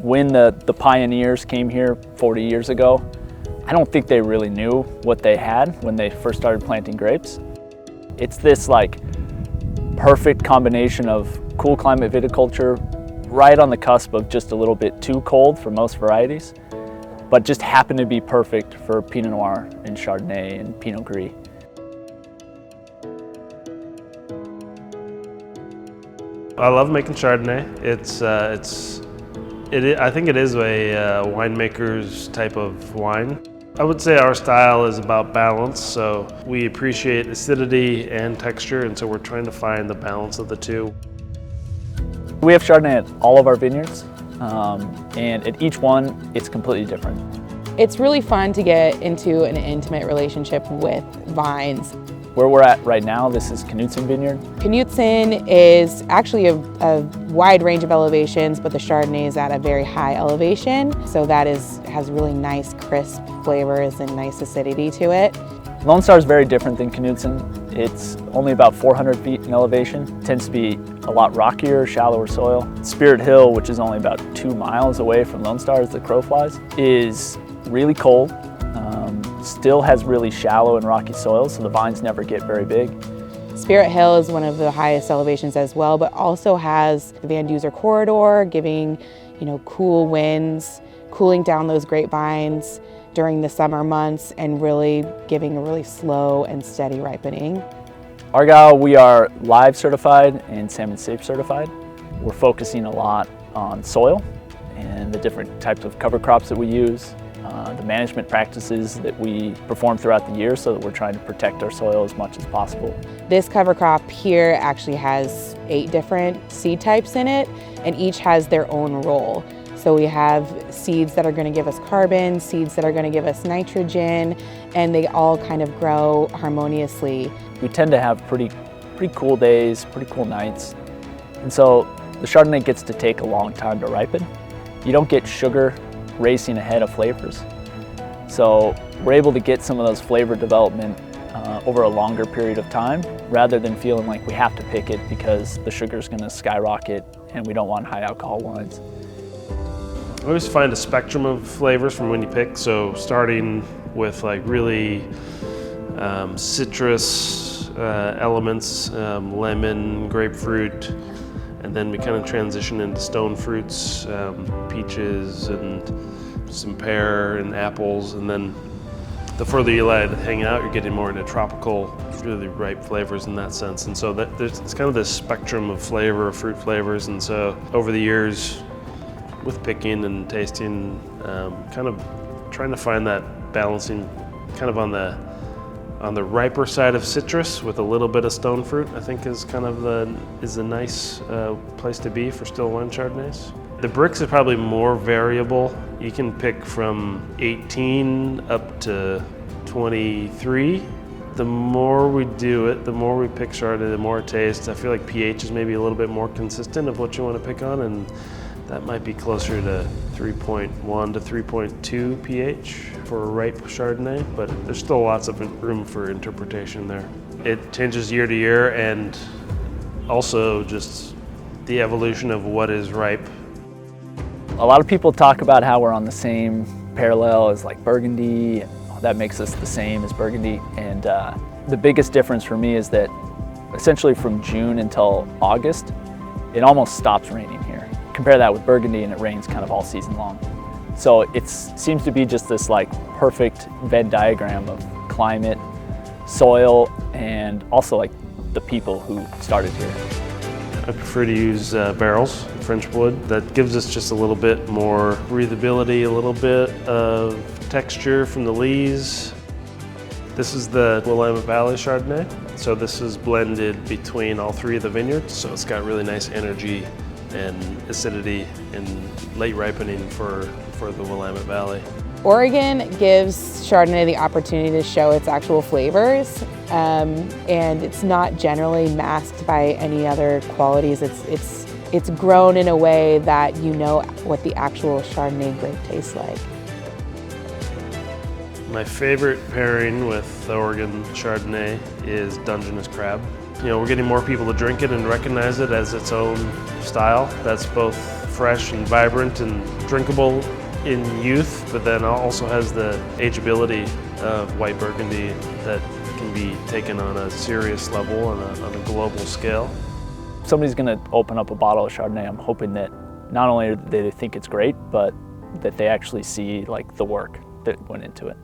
When the pioneers came here 40 years ago, I don't think they really knew what they had when they first started planting grapes. It's this like perfect combination of cool climate viticulture, right on the cusp of just a little bit too cold for most varieties, but just happened to be perfect for Pinot Noir and Chardonnay and Pinot Gris. I love making Chardonnay. I think it is a winemaker's type of wine. I would say our style is about balance, so we appreciate acidity and texture, and so we're trying to find the balance of the two. We have Chardonnay at all of our vineyards, and at each one, it's completely different. It's really fun to get into an intimate relationship with vines. Where we're at right now, this is Knudsen Vineyard. Knudsen is actually a wide range of elevations, but the Chardonnay is at a very high elevation, so that has really nice crisp flavors and nice acidity to it. Lone Star is very different than Knudsen. It's only about 400 feet in elevation. It tends to be a lot rockier, shallower soil. Spirit Hill, which is only about 2 miles away from Lone Star as the crow flies, is really cold. Still has really shallow and rocky soil, so the vines never get very big. Spirit Hill is one of the highest elevations as well, but also has the Van Duzer corridor, giving cool winds, cooling down those grapevines during the summer months, and really giving a really slow and steady ripening. Argyle, we are Live certified and Salmon Safe certified. We're focusing a lot on soil and the different types of cover crops that we use. The management practices that we perform throughout the year, so that we're trying to protect our soil as much as possible. This cover crop here actually has 8 different seed types in it, and each has their own role. So we have seeds that are going to give us carbon, seeds that are going to give us nitrogen, and they all kind of grow harmoniously. We tend to have pretty cool days, pretty cool nights, and so the Chardonnay gets to take a long time to ripen. You don't get sugar racing ahead of flavors. So we're able to get some of those flavor development over a longer period of time, rather than feeling like we have to pick it because the sugar's gonna skyrocket and we don't want high alcohol wines. I always find a spectrum of flavors from when you pick, so starting with like really citrus elements, lemon, grapefruit, and then we kind of transition into stone fruits, peaches and some pear and apples, and then the further you let it hang out, you're getting more into tropical, really ripe flavors in that sense. And so it's kind of this spectrum of flavor, fruit flavors, and so over the years with picking and tasting, kind of trying to find that balancing kind of on the riper side of citrus with a little bit of stone fruit, I think is kind of a nice place to be for still wine Chardonnays. The bricks are probably more variable. You can pick from 18 up to 23. The more we do it, the more we pick Chardonnay, the more it tastes. I feel like pH is maybe a little bit more consistent of what you want to pick on, and that might be closer to 3.1 to 3.2 pH for a ripe Chardonnay, but there's still lots of room for interpretation there. It changes year to year, and also just the evolution of what is ripe. A lot of people talk about how we're on the same parallel as like Burgundy, and that makes us the same as Burgundy. And the biggest difference for me is that essentially from June until August, it almost stops raining here. Compare that with Burgundy, and it rains kind of all season long. So it seems to be just this like perfect Venn diagram of climate, soil, and also like the people who started here. I prefer to use barrels, French wood. That gives us just a little bit more breathability, a little bit of texture from the lees. This is the Willamette Valley Chardonnay. So this is blended between all 3 of the vineyards. So it's got really nice energy and acidity and late ripening for the Willamette Valley. Oregon gives Chardonnay the opportunity to show its actual flavors, and it's not generally masked by any other qualities. It's grown in a way that you know what the actual Chardonnay grape tastes like. My favorite pairing with the Oregon Chardonnay is Dungeness Crab. You know, we're getting more people to drink it and recognize it as its own style. That's both fresh and vibrant and drinkable in youth, but then also has the ageability of white Burgundy that can be taken on a serious level on a global scale. If somebody's going to open up a bottle of Chardonnay, I'm hoping that not only do they think it's great, but that they actually see like the work that went into it.